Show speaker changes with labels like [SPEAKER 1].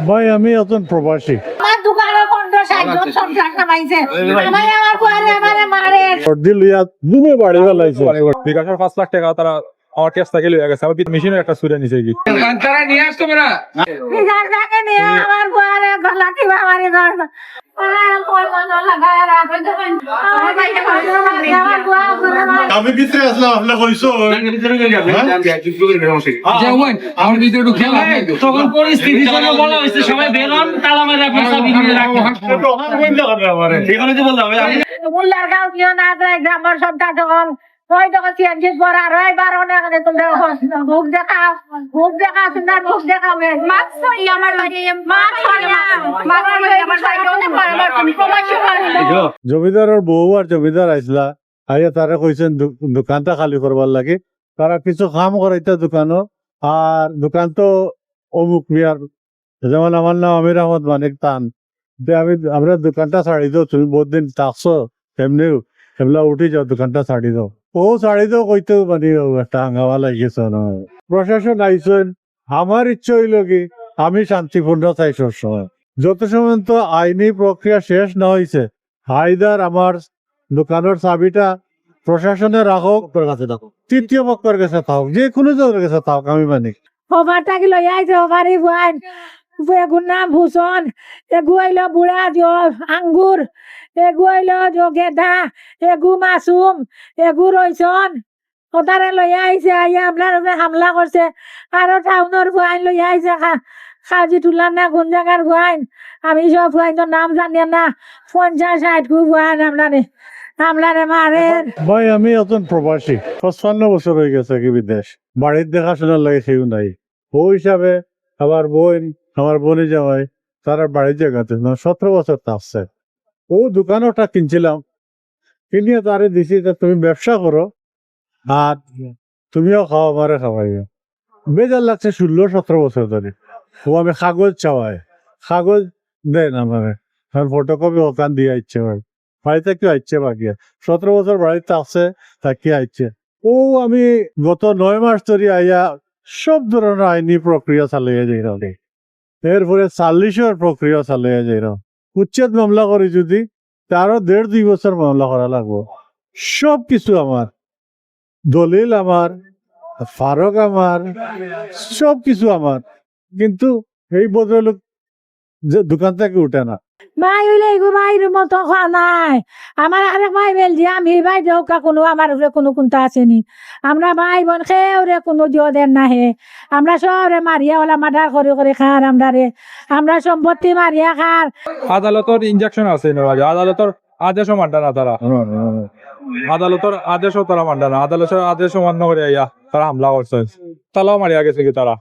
[SPEAKER 1] ভাই আমি একজন প্রবাসী।
[SPEAKER 2] আমার দোকানে 50-60 জন সংসার কামাইছে। আমার পরে আমারে মারে।
[SPEAKER 1] সর্দি লইয়া দুমে বাড়ি ফেলাইছে।
[SPEAKER 3] বিকাশের 5 লাখ টাকা তারা আমার কেস থেকে লইয়া গেছে। আমার মেশিনের একটা সুরে নিছে কি
[SPEAKER 4] তারা নিয়ে আসতো না
[SPEAKER 2] বিকাশটাকে নিয়ে আমার পরে গলা কি বাবারে ঘর।
[SPEAKER 1] আমি ভিতরে আসলাম আপনি কইছো
[SPEAKER 4] আমার ভিতরে ঢুকে
[SPEAKER 5] তখন পরিস্থিতি জন্য বলা হয়েছে সবাই বেরোন তালা মারে আপনার চাবি কিনে রাখবেন।
[SPEAKER 1] এখানে যে বললাম
[SPEAKER 2] মুল্লার গাঁও কিও না গ্রামের সবটা তখন ওই তখন চেঞ্জেস পড়া রয় 12 টাকা তোমরা মুখ দেখাও সুন্দর মুখ দেখাও মাছ হই আমার লাগে মাছ আমার
[SPEAKER 1] জমিদারের বউ আর জমিদার আইসলা আইয়া তারা কইছেন দোকানটা খালি করবার লাগে। তারা কিছু কাম করাইতে দোকানও আর দোকান তো অমুক মিয়ার, যেমন আমার নাম আমির আহমদ মানিক তান। আমরা দোকানটা ছাড়ি দাও, তুমি বহুত দিন থাকছো এমনিও এগুলা উঠি যাও, দোকানটা ছাড়ি দাও। ও ছাড়ি দাও কইতে মানে একটা হাঙ্গামা লাগিয়েছে না। প্রশাসন আইসেন, আমার ইচ্ছে হইল কি আমি শান্তিপূর্ণ চাই সবসময়। যত সময় তো আইনি প্রক্রিয়া শেষ না হয়েছে, হায়দার আমার দোকানের চাবিটা প্রশাসনে রাখক, তৃতীয় পক্ষের কাছে থাক, যে কোনো জনের কাছে থাক, আমি মানি।
[SPEAKER 2] ওভারটাকে লই আইছে ওভারি বুয়ান এগুর নাম ভূষণ, এগু হইল বুড়া আঙ্গুর, এগু হইল গেদা, এগু মাসুম, এগু রইছন। ওটারে লই আইছে আইয়া আপনার হামলা করছে। আরো টাউনের বুয়াইন লই আইছে খাজি তুলার না কোন জায়গার বুয়াইন আমি সব বুয়াইনের নাম জানি না। 50-60 বুয়াইন আমলারে মারেন।
[SPEAKER 1] ভাই আমি একজন প্রবাসী, 55 বছর হয়ে গেছে কি বিদেশ, বাড়ির দেখাশোনার লাগে কেউ নাই। ও হিসাবে আমার বোনে যাওয়াই তারা বাড়ির জায়গাতে 17 বছর থাকছে। ও দোকান ওটা কিনছিলাম, কিনিয়ে তারে দিছি তুমি ব্যবসা করো আর তুমিও খাও আমারে খাওয়াইও। বেজার লাগছে 16-17 বছর ধরে। ও আমি কাগজ চাওয়াই, কাগজ দেন আমারে, ফটোকপি ওখান দিয়ে ইচ্ছে ভাই বাড়িতে কেউ আইচ্ছে বাকি 17 বছর বাড়িতে আছে তা কি আইচ্ছে। ও আমি গত 9 মাস ধরে আইয়া সব ধরনের আইনি প্রক্রিয়া চালিয়ে যাই রে। এরপরে 40-এর প্রক্রিয়া চালিয়ে যাই র। উচ্ছেদ মামলা করি যদি তারও 1.5-2 বছর মামলা করা লাগবো। সব কিছু আমার, দলিল আমার, ফারক আমার, সব কিছু আমার, কিন্তু এই ভদ্রলোক যে দোকান থেকে উঠে না।
[SPEAKER 2] ভাই হইলে এগো ভাইয়ের মতো খাওয়া নাই। আমার আরেক ভাই বেলজি আমি ভাই দেওকা কোনো আমার উপরে কোনো কোনটা আসেনি। আমরা ভাই বোন খেয়ে কোনো দিও দেন না হে। আমরা সবরে মারিয়া ওলা মার্ডার করে খার আমরা সম্পত্তি মারিয়া খার।
[SPEAKER 3] আদালতের ইনজেকশন আছে আদালতের আদেশও মানটা না তারা, আদালতের আদেশও তারা মানটা না, আদালতের আদেশও মান্য করে তারা হামলা করছে, তালাও মারিয়া গেছে কি তারা।